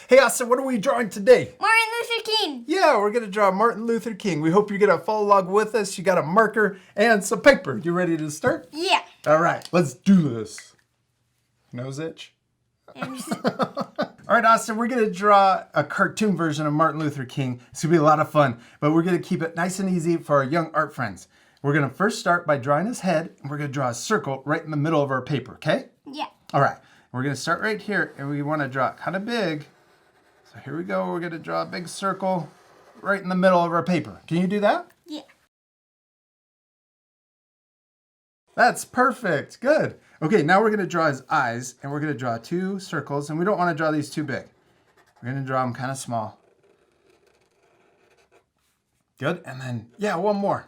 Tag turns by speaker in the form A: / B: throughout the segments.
A: Hey, Austin, what are we drawing today?
B: Martin Luther King.
A: Yeah, we're going to draw Martin Luther King. We hope you're going to follow along with us. You got a marker and some paper. You ready to start?
B: Yeah.
A: All right, let's do this. Nose itch? All right, Austin, we're going to draw a cartoon version of Martin Luther King. It's going to be a lot of fun, but we're going to keep it nice and easy for our young art friends. We're going to first start by drawing his head, and we're going to draw a circle right in the middle of our paper, okay?
B: Yeah.
A: All right, we're going to start right here, and we want to draw it kind of big. So here we go. We're going to draw a big circle right in the middle of our paper. Can you do that?
B: Yeah.
A: That's perfect. Good. Okay, now we're going to draw his eyes, and we're going to draw two circles, and we don't want to draw these too big. We're going to draw them kind of small. Good. And then, yeah, one more.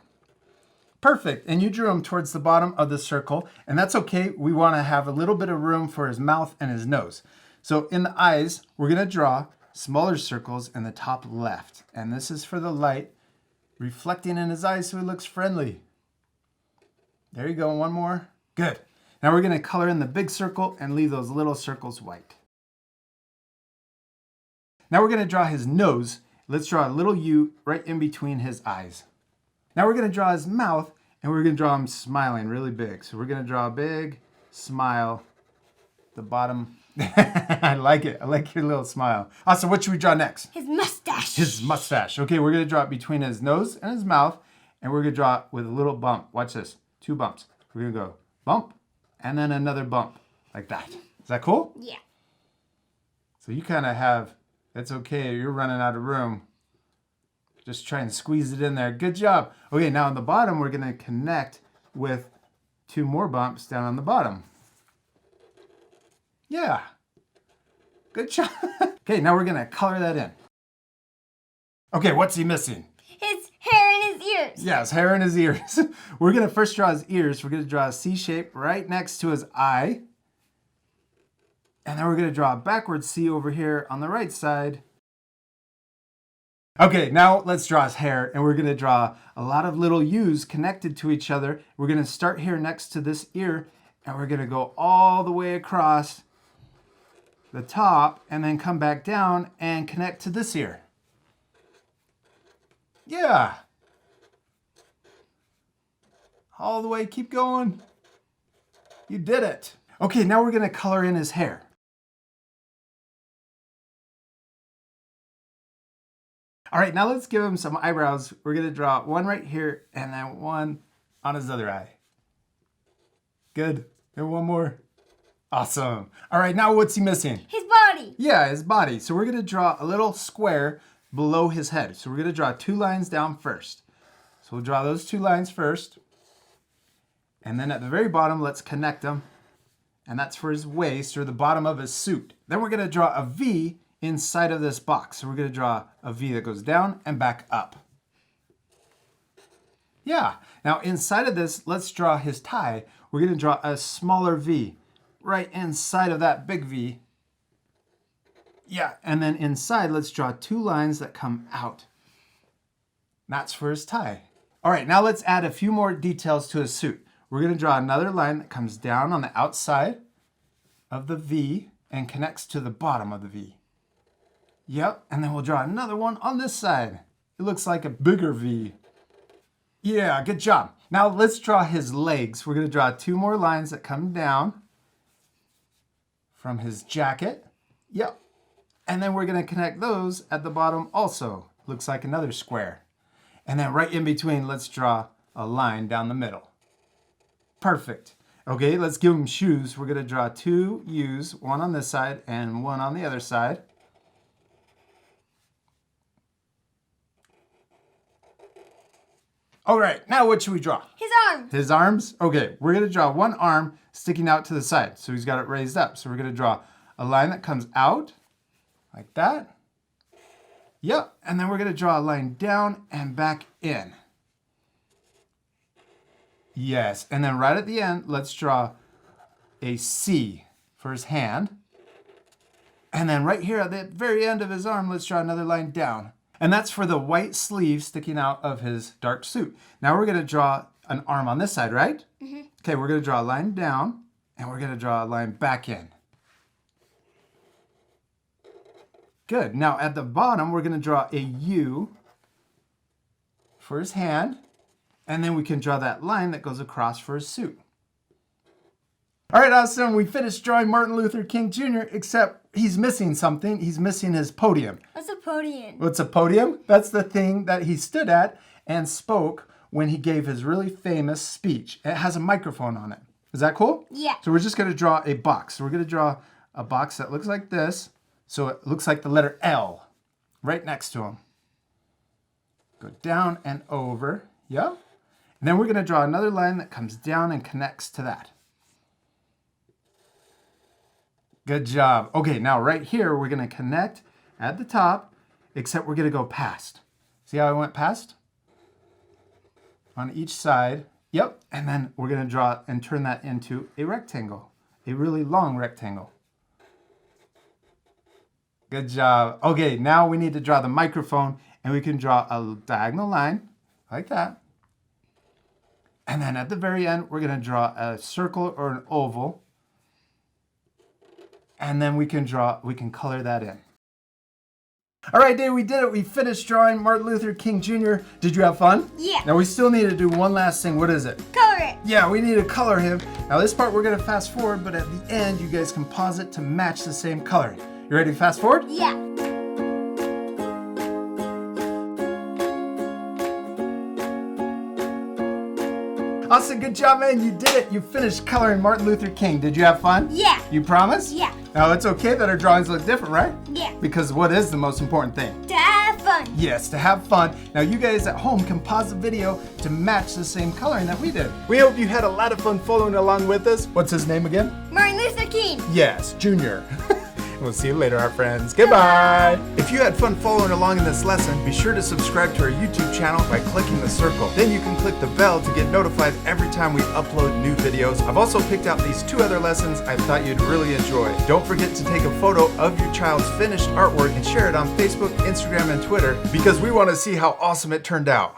A: Perfect. And you drew him towards the bottom of the circle, and that's okay. We want to have a little bit of room for his mouth and his nose. So in the eyes, we're going to draw smaller circles in the top left. And this is for the light reflecting in his eyes so he looks friendly. There you go. One more. Good. Now we're going to color in the big circle and leave those little circles white. Now we're going to draw his nose. Let's draw a little U right in between his eyes. Now we're going to draw his mouth, and we're going to draw him smiling really big. So we're going to draw a big smile. The bottom. I like it. I like your little smile. Awesome. What should we draw next?
B: His mustache.
A: His mustache. Okay, we're going to draw it between his nose and his mouth, and we're going to draw it with a little bump. Watch this. 2 bumps. We're going to go bump, and then another bump, like that. Is that cool?
B: Yeah.
A: So you kind of have, it's okay. You're running out of room. Just try and squeeze it in there. Good job. Okay, now on the bottom, we're going to connect with 2 more bumps down on the bottom. Yeah. Good job. Okay, now we're going to color that in. Okay, what's he missing?
B: His hair and his ears.
A: Yeah, his hair and his ears. We're going to first draw his ears. We're going to draw a C shape right next to his eye. And then we're going to draw a backward C over here on the right side. Okay, now let's draw his hair, and we're going to draw a lot of little U's connected to each other. We're going to start here next to this ear, and we're going to go all the way across the top, and then come back down and connect to this ear. Yeah. All the way, keep going. You did it. Okay, now we're going to color in his hair. All right, now let's give him some eyebrows. We're going to draw one right here and then one on his other eye. Good. And one more. Awesome. All right, now what's he missing?
B: His body.
A: Yeah, his body. So we're going to draw a little square below his head. So we're going to draw 2 lines down first. So we'll draw those 2 lines first. And then at the very bottom, let's connect them. And that's for his waist or the bottom of his suit. Then we're going to draw a V inside of this box. So we're going to draw a V that goes down and back up. Yeah. Now inside of this, let's draw his tie. We're going to draw a smaller V right inside of that big V. Yeah. And then inside, let's draw 2 lines that come out. That's for his tie. All right. Now let's add a few more details to his suit. We're going to draw another line that comes down on the outside of the V and connects to the bottom of the V. Yep, and then we'll draw another one on this side. It looks like a bigger V. Yeah, good job. Now let's draw his legs. We're going to draw 2 more lines that come down from his jacket. Yep. And then we're going to connect those at the bottom also. Looks like another square. And then right in between, let's draw a line down the middle. Perfect. Okay, let's give him shoes. We're going to draw 2 U's, one on this side and one on the other side. All right, now what should we draw?
B: His arms.
A: His arms? Okay, we're going to draw one arm sticking out to the side. So he's got it raised up. So we're going to draw a line that comes out like that. Yep, and then we're going to draw a line down and back in. Yes, and then right at the end, let's draw a C for his hand. And then right here at the very end of his arm, let's draw another line down. And that's for the white sleeve sticking out of his dark suit. Now we're going to draw an arm on this side, right? Mm-hmm. Okay, we're going to draw a line down, and we're going to draw a line back in. Good. Now at the bottom, we're going to draw a U for his hand. And then we can draw that line that goes across for his suit. All right, awesome. We finished drawing Martin Luther King Jr., except he's missing something. He's missing his podium.
B: What's a podium?
A: What's a podium? That's the thing that he stood at and spoke when he gave his really famous speech. It has a microphone on it. Is that cool?
B: Yeah.
A: So we're just going to draw a box. So we're going to draw a box that looks like this. So it looks like the letter L right next to him. Go down and over. Yep. And then we're going to draw another line that comes down and connects to that. Good job. Okay, now right here, we're going to connect at the top, except we're going to go past. See how I went past? On each side. Yep. And then we're going to draw and turn that into a rectangle, a really long rectangle. Good job. Okay, now we need to draw the microphone, and we can draw a diagonal line like that. And then at the very end, we're going to draw a circle or an oval. And then we can color that in. All right, Dave, we did it. We finished drawing Martin Luther King Jr. Did you have fun?
B: Yeah.
A: Now we still need to do one last thing. What is it?
B: Color it.
A: Yeah, we need to color him. Now this part we're going to fast forward, but at the end, you guys can pause it to match the same coloring. You ready to fast forward?
B: Yeah.
A: Awesome, good job, man. You did it. You finished coloring Martin Luther King. Did you have fun?
B: Yeah.
A: You promise?
B: Yeah.
A: Now it's okay that our drawings look different, right?
B: Yeah.
A: Because what is the most important thing?
B: To have fun.
A: Yes, to have fun. Now you guys at home can pause the video to match the same coloring that we did. We hope you had a lot of fun following along with us. What's his name again?
B: Martin Luther King.
A: Yes, Junior. We'll see you later, our friends. Goodbye. If you had fun following along in this lesson, be sure to subscribe to our YouTube channel by clicking the circle. Then you can click the bell to get notified every time we upload new videos. I've also picked out these 2 other lessons I thought you'd really enjoy. Don't forget to take a photo of your child's finished artwork and share it on Facebook, Instagram, and Twitter because we want to see how awesome it turned out.